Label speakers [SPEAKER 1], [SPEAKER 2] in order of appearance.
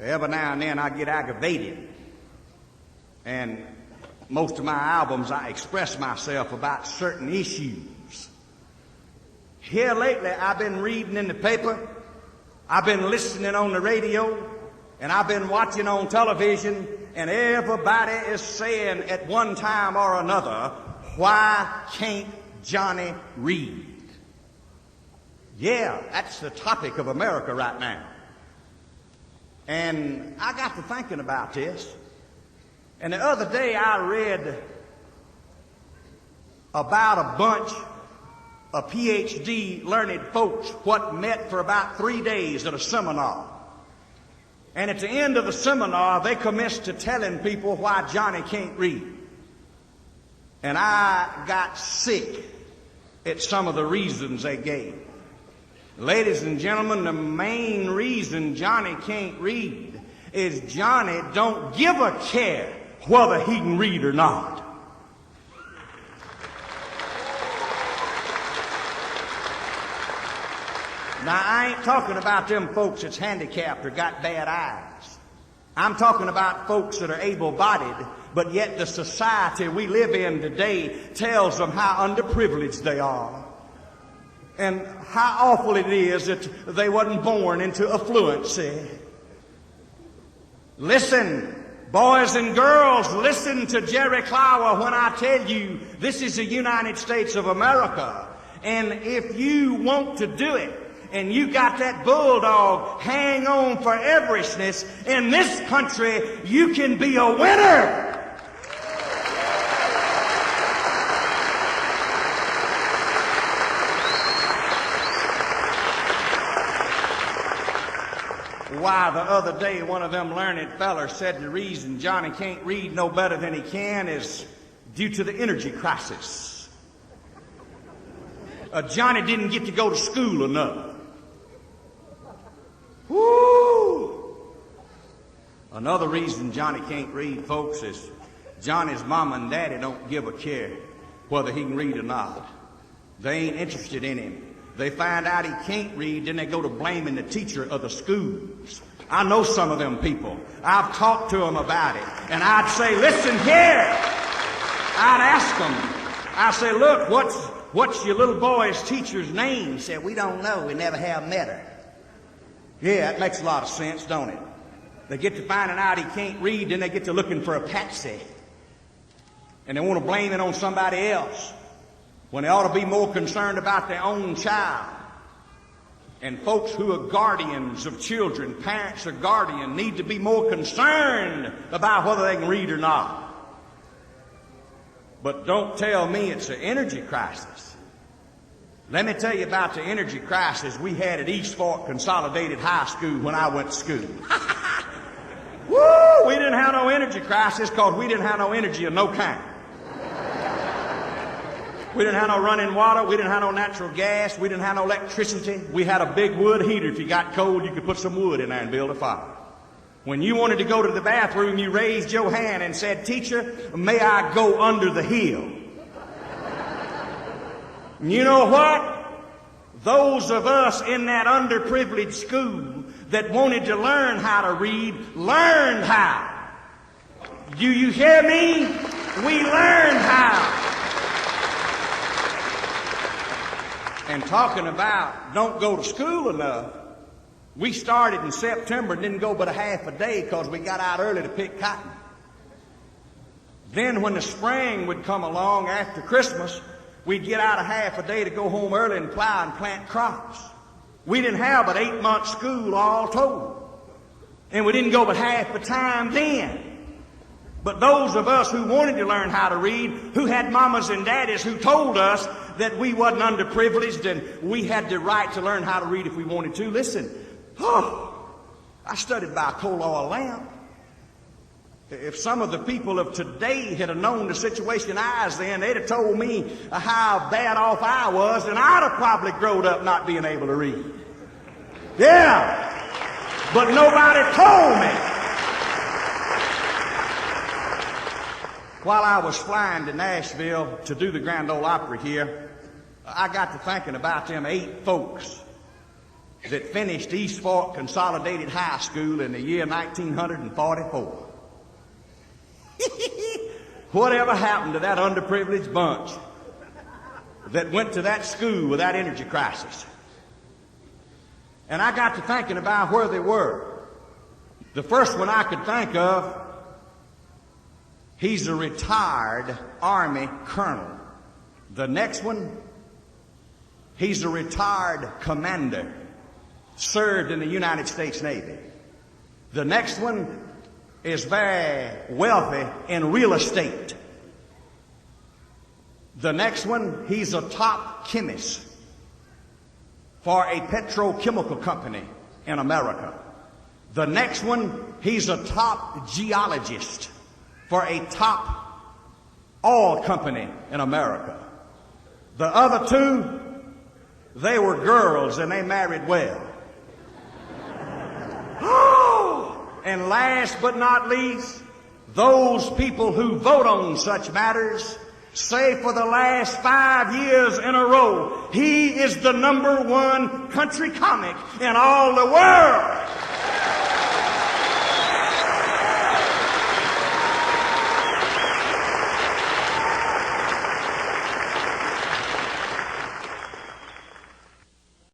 [SPEAKER 1] Every now and then I get aggravated. And most of my albums I express myself about certain issues. Here lately I've been reading in the paper, I've been listening on the radio, and I've been watching on television, and everybody is saying at one time or another, why can't Johhny read? Yeah, that's the topic of America right now. And I got to thinking about this. And the other day I read about a bunch of PhD learned folks what met for about 3 days at a seminar. And at the end of the seminar, they commenced to telling people why Johhny can't read. And I got sick at some of the reasons they gave. Ladies and gentlemen, the main reason Johhny can't read is Johhny don't give a care whether he can read or not. Now, I ain't talking about them folks that's handicapped or got bad eyes. I'm talking about folks that are able-bodied, but yet the society we live in today tells them how underprivileged they are and how awful it is that they wasn't born into affluency. Listen, boys and girls, listen to Jerry Clower when I tell you this is the United States of America. And if you want to do it, and you got that bulldog hang on for everishness, in this country, you can be a winner. Why, the other day, one of them learned fellers said the reason Johhny can't read no better than he can is due to the energy crisis. Johhny didn't get to go to school enough. Woo! Another reason Johhny can't read, folks, is Johnny's mama and daddy don't give a care whether he can read or not. They ain't interested in him. They find out he can't read, then they go to blaming the teacher of the schools. I know some of them people. I've talked to them about it. And I'd say, listen here. I'd ask them. I say, look, what's your little boy's teacher's name? He said, we don't know. We never have met her. Yeah, that makes a lot of sense, don't it? They get to finding out he can't read, then they get to looking for a patsy. And they want to blame it on somebody else when they ought to be more concerned about their own child. And folks who are guardians of children, parents or guardians, need to be more concerned about whether they can read or not. But don't tell me it's an energy crisis. Let me tell you about the energy crisis we had at East Fork Consolidated High School when I went to school. Woo! We didn't have no energy crisis because we didn't have no energy of no kind. We didn't have no running water. We didn't have no natural gas. We didn't have no electricity. We had a big wood heater. If you got cold, you could put some wood in there and build a fire. When you wanted to go to the bathroom, you raised your hand and said, teacher, may I go under the hill? You know what? Those of us in that underprivileged school that wanted to learn how to read, learned how. Do you hear me? We learned how. And talking about don't go to school enough, we started in September and didn't go but a half a day because we got out early to pick cotton. Then when the spring would come along after Christmas, we'd get out a half a day to go home early and plow and plant crops. We didn't have but 8 months school all told. And we didn't go but half the time then. But those of us who wanted to learn how to read, who had mamas and daddies who told us that we wasn't underprivileged and we had the right to learn how to read if we wanted to, listen, I studied by a coal oil lamp. If some of the people of today had known the situation I was in, they'd have told me how bad off I was, and I'd have probably grown up not being able to read. Yeah, but nobody told me. While I was flying to Nashville to do the Grand Ole Opry here, I got to thinking about them 8 folks that finished East Fork Consolidated High School in the year 1944. Whatever happened to that underprivileged bunch that went to that school with that energy crisis? And I got to thinking about where they were. The first one I could think of, he's a retired Army colonel. The next one, he's a retired commander, served in the United States Navy. The next one is very wealthy in real estate. The next one, he's a top chemist for a petrochemical company in America. The next one, he's a top geologist for a top oil company in America. The other two, they were girls and they married well. And last but not least, those people who vote on such matters say for the last 5 years in a row, he is the #1 country comic in all the world.